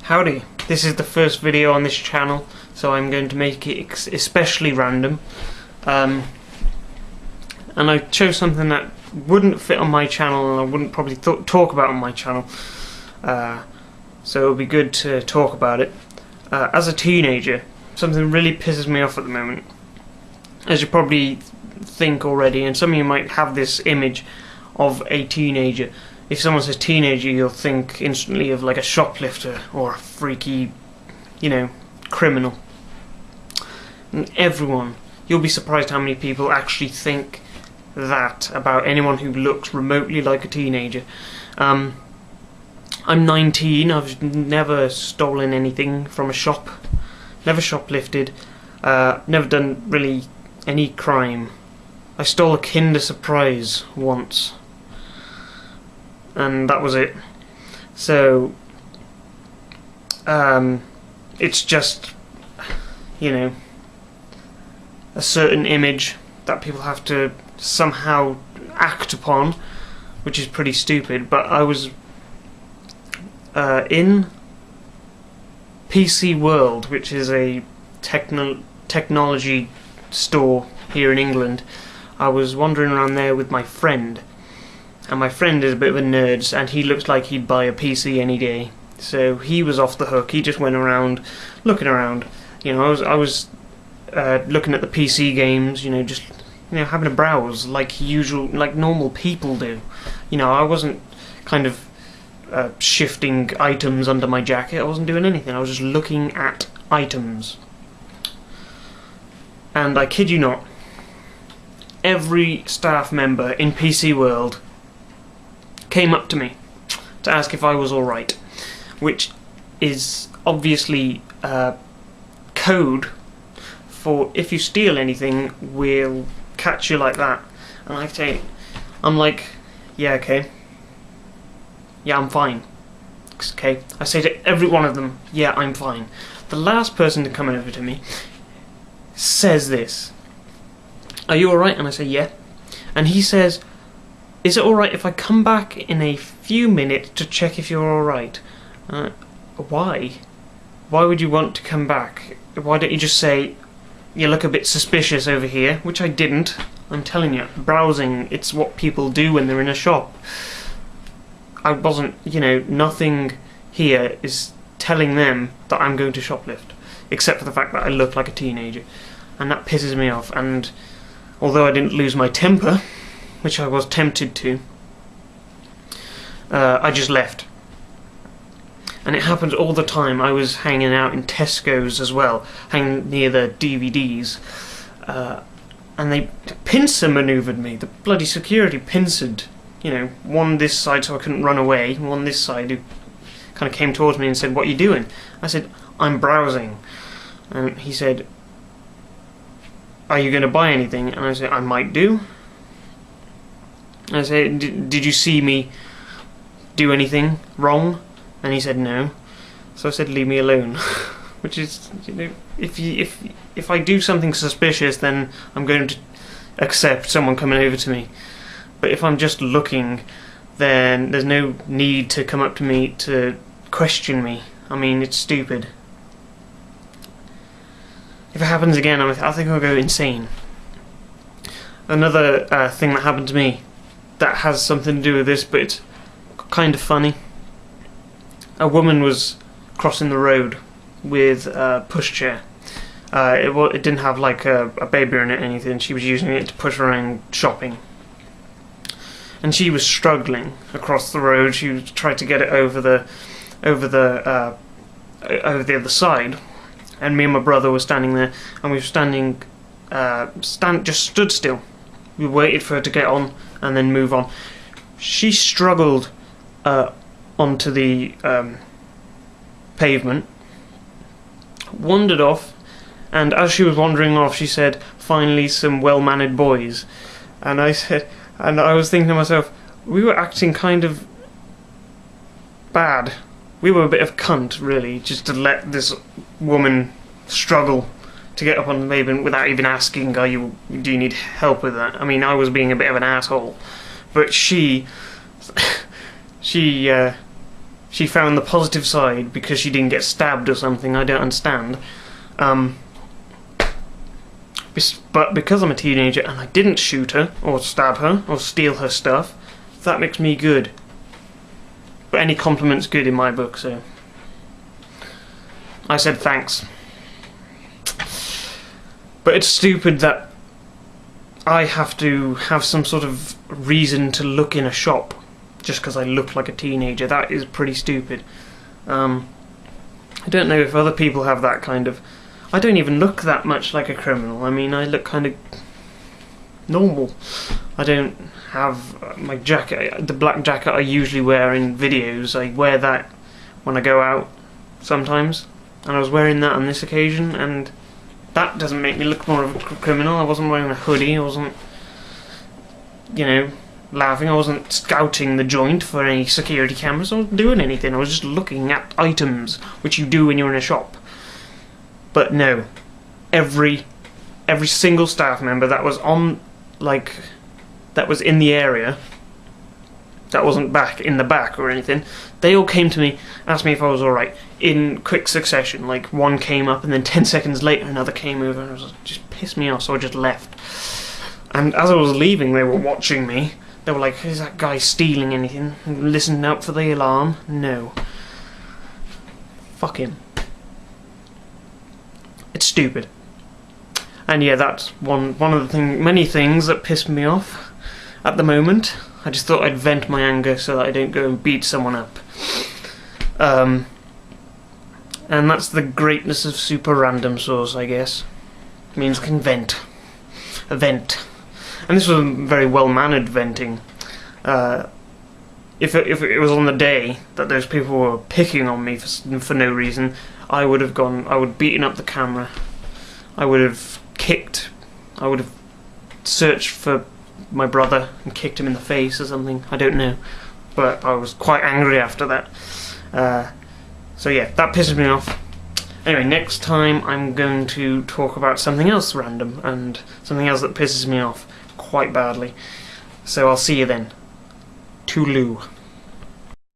Howdy, this is the first video on this channel, so I'm going to make it especially random. And I chose something that wouldn't fit on my channel and I wouldn't probably talk about on my channel. So it would be good to talk about it. As a teenager, something really pisses me off at the moment. As you probably think already, and some of you might have this image of a teenager. If someone says teenager, you'll think instantly of like a shoplifter or a freaky, criminal. And everyone, you'll be surprised how many people actually think that about anyone who looks remotely like a teenager. I'm 19, I've never stolen anything from a shop, never shoplifted, never done really any crime. I stole a Kinder Surprise once, and that was it. So, it's just, a certain image that people have to somehow act upon, which is pretty stupid. But I was in PC World, which is a technology store here in England. I was wandering around there with my friend, and my friend is a bit of a nerd, and he looks like he'd buy a PC any day. So he was off the hook. He just went around looking around. I was looking at the PC games. Just having a browse like normal people do. I wasn't kind of shifting items under my jacket. I wasn't doing anything. I was just looking at items. And I kid you not, every staff member in PC World came up to me to ask if I was alright, which is obviously code for if you steal anything, we'll catch you like that. And I'm like, yeah, okay. Yeah, I'm fine. Okay. I say to every one of them, yeah, I'm fine. The last person to come over to me says this: are you alright? And I say, yeah. And he says, is it alright if I come back in a few minutes to check if you're alright? Why? Why would you want to come back? Why don't you just say, you look a bit suspicious over here? Which I didn't. I'm telling you, browsing, it's what people do when they're in a shop. I wasn't, nothing here is telling them that I'm going to shoplift, except for the fact that I look like a teenager. And that pisses me off. And although I didn't lose my temper, which I was tempted to, I just left. And it happened all the time. I was hanging out in Tesco's as well, hanging near the DVDs, and they pincer manoeuvred me. The bloody security pincered, one this side so I couldn't run away, one this side who kind of came towards me and said, what are you doing? I said, I'm browsing. And he said, are you going to buy anything? And I said, I might do. I said, did you see me do anything wrong? And he said no. So I said, leave me alone. Which is, if I do something suspicious, then I'm going to accept someone coming over to me. But if I'm just looking, then there's no need to come up to me to question me. I mean, it's stupid. If it happens again, I think I'll go insane. Another thing that happened to me that has something to do with this, but it's kind of funny. A woman was crossing the road with a pushchair. It didn't have like a baby in it or anything. She was using it to push around shopping. And she was struggling across the road. She tried to get it over the other side. And me and my brother were standing there, and we were just stood still. We waited for her to get on and then move on. She struggled onto the pavement, wandered off, and as she was wandering off, she said, "Finally, some well-mannered boys." And I was thinking to myself, we were acting kind of bad. We were a bit of cunt, really, just to let this woman struggle to get up on the pavement without even asking, do you need help with that? I mean, I was being a bit of an asshole, but she she found the positive side because she didn't get stabbed or something. I don't understand. But because I'm a teenager and I didn't shoot her or stab her or steal her stuff, that makes me good. But any compliment's good in my book, so I said thanks. But it's stupid that I have to have some sort of reason to look in a shop just because I look like a teenager. That is pretty stupid. I don't know if other people have that kind of... I don't even look that much like a criminal. I mean, I look kind of normal. I don't have my jacket, the black jacket I usually wear in videos. I wear that when I go out sometimes, and I was wearing that on this occasion, and that doesn't make me look more of a criminal. I wasn't wearing a hoodie, I wasn't, you know, laughing, I wasn't scouting the joint for any security cameras, I wasn't doing anything, I was just looking at items, which you do when you're in a shop. But no, every single staff member that was on, like, that was in the area, that wasn't back in the back or anything, they all came to me, asked me if I was alright, in quick succession. Like, one came up and then 10 seconds later another came over, and it was just pissed me off, so I just left. And as I was leaving, they were watching me. They were like, is that guy stealing anything? Listening out for the alarm? No. Fuck him. It's stupid. And yeah, that's one of the many things that pissed me off at the moment. I just thought I'd vent my anger so that I don't go and beat someone up. And that's the greatness of Superrandomsauce, I guess. It means I can vent. A vent. And this was very well-mannered venting. If it was on the day that those people were picking on me for no reason, I would have beaten up the camera. I would have kicked. I would have searched for my brother and kicked him in the face or something. I don't know. But I was quite angry after that. So yeah, that pisses me off. Anyway, next time I'm going to talk about something else random and something else that pisses me off quite badly. So I'll see you then. Toodaloo.